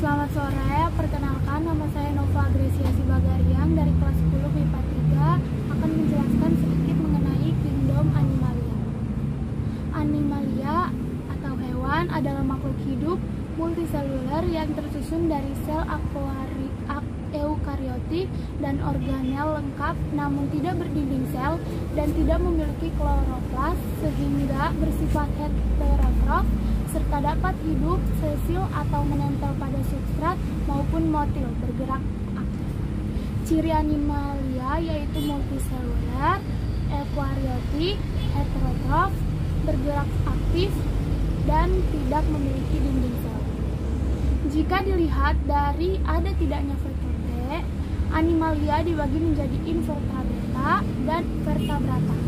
Selamat sore, perkenalkan nama saya Nova Grecia Sibagarian dari kelas 10 MIPA 3 akan menjelaskan sedikit mengenai kingdom Animalia. Animalia atau hewan adalah makhluk hidup multiseluler yang tersusun dari sel eukariotik dan organel lengkap namun tidak berdinding sel dan tidak memiliki kloroplas sehingga bersifat heterotrof serta dapat hidup sesil atau menempel pada substrat maupun motil bergerak aktif. Ciri Animalia yaitu multiseluler, eukariotik, heterotrof, bergerak aktif, dan tidak memiliki dinding sel. Jika dilihat dari ada tidaknya vektor T, Animalia dibagi menjadi invertebrata dan vertebrata.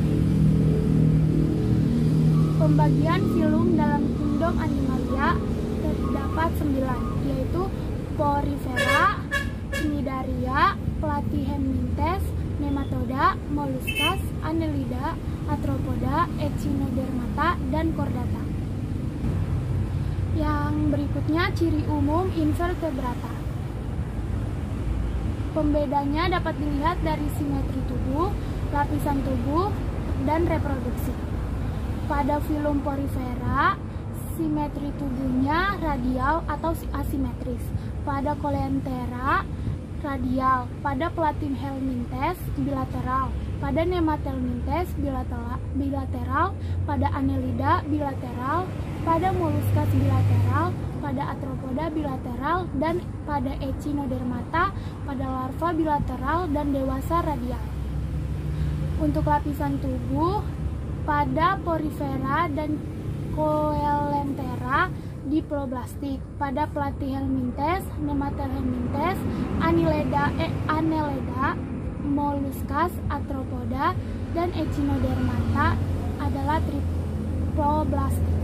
Pembagian filum dalam kingdom Animalia terdapat 9, yaitu Porifera, Cnidaria, Platyhelminthes, Nematoda, Molluscas, Annelida, Arthropoda, Echinodermata, dan Chordata. Yang berikutnya ciri umum invertebrata. Pembedanya dapat dilihat dari simetri tubuh, lapisan tubuh, dan reproduksi. Pada filum Porifera, simetri tubuhnya radial atau asimetris. Pada Coleanthera, radial. Pada Platyhelminthes, bilateral. Pada Nematelminthes, bilateral. Pada Annelida, bilateral. Pada Molluscas, bilateral. Pada Arthropoda, bilateral. Dan pada Echinodermata, pada larva bilateral dan dewasa radial. Untuk lapisan tubuh, pada Porifera dan Coelenthera diploblastik. Pada Platyhelminthes, Nematelminthes, Annelida, Molluscas, Arthropoda, dan Echinodermata adalah triploblastik.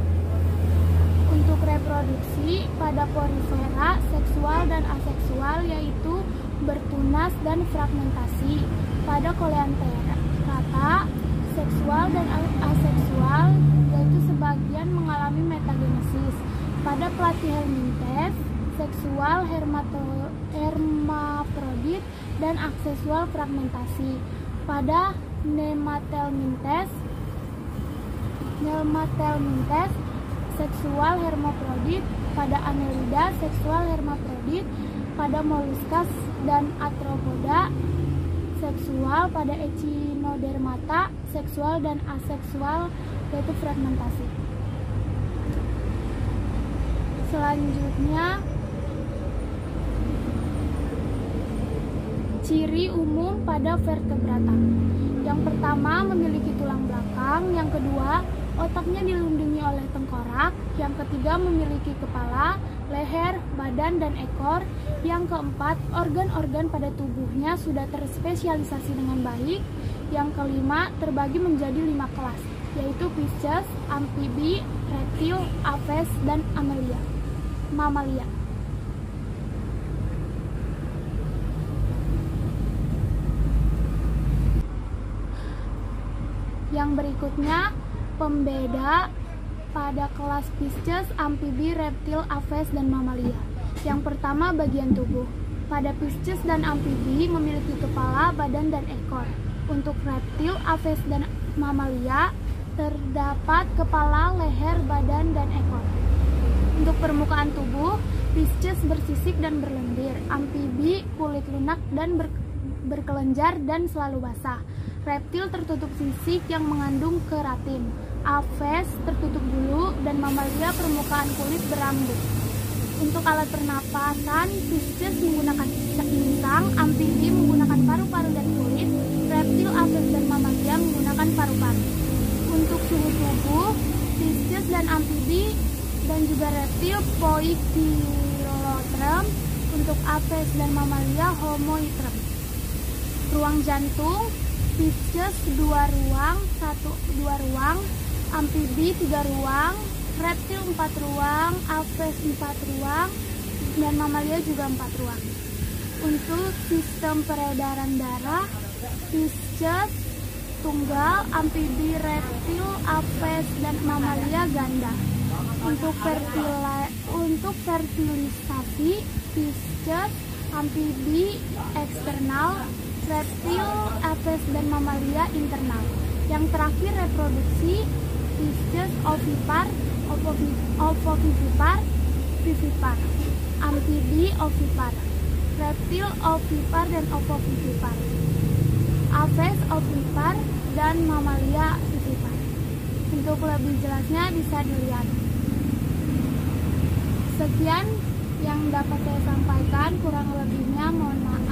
Untuk reproduksi, pada Porifera seksual dan aseksual yaitu bertunas dan fragmentasi. Pada Coelenthera seksual dan aseksual yaitu sebagian mengalami metagenesis. Pada Platyhelminthes seksual hermafrodit dan aseksual fragmentasi. Pada Nematelminthes seksual hermafrodit. Pada Annelida seksual hermafrodit. Pada Molluscas dan Arthropoda seksual. Pada Echinodermata seksual dan aseksual yaitu fragmentasi. Selanjutnya ciri umum pada vertebrata. Yang pertama memiliki tulang belakang, yang kedua otaknya dilindungi oleh tengkorak, yang ketiga memiliki kepala, leher, badan, dan ekor, yang keempat organ-organ pada tubuhnya sudah terspesialisasi dengan baik, yang kelima terbagi menjadi 5 kelas, yaitu Pisces, amfibi, reptil, aves, dan mamalia. Yang berikutnya pembeda pada kelas Pisces, amfibi, reptil, aves, dan mamalia. Yang pertama bagian tubuh. Pada Pisces dan amfibi memiliki kepala, badan, dan ekor. Untuk reptil, aves, dan mamalia terdapat kepala, leher, badan, dan ekor. Untuk permukaan tubuh, Pisces bersisik dan berlendir. Amfibi kulit lunak dan berkelenjar dan selalu basah. Reptil tertutup sisik yang mengandung keratin. Aves tertutup bulu dan mamalia permukaan kulit berambut. Untuk alat pernapasan, Pisces menggunakan insang, amfibi menggunakan paru-paru dan kulit, reptil, aves, dan mamalia menggunakan paru-paru. Untuk suhu tubuh, Pisces dan amfibi dan juga reptil poikilotrem, untuk aves dan mamalia homoitrem. Ruang jantung, Pisces 2 ruang, amfibi 3 ruang, reptil 4 ruang, aves 4 ruang, dan mamalia juga 4 ruang. Untuk sistem peredaran darah, Pisces tunggal, amfibi, reptil, aves, dan mamalia ganda. Untuk fertilisasi, Pisces, amfibi eksternal, reptil, aves, dan mamalia internal. Yang terakhir reproduksi, Pisces ovipar, ovovivipar, vivipar, amfibi ovipar, reptil ovipar dan ovovivipar, aves ovipar, dan mamalia vivipar. Untuk lebih jelasnya bisa dilihat. Sekian yang dapat saya sampaikan, kurang lebihnya mohon maaf.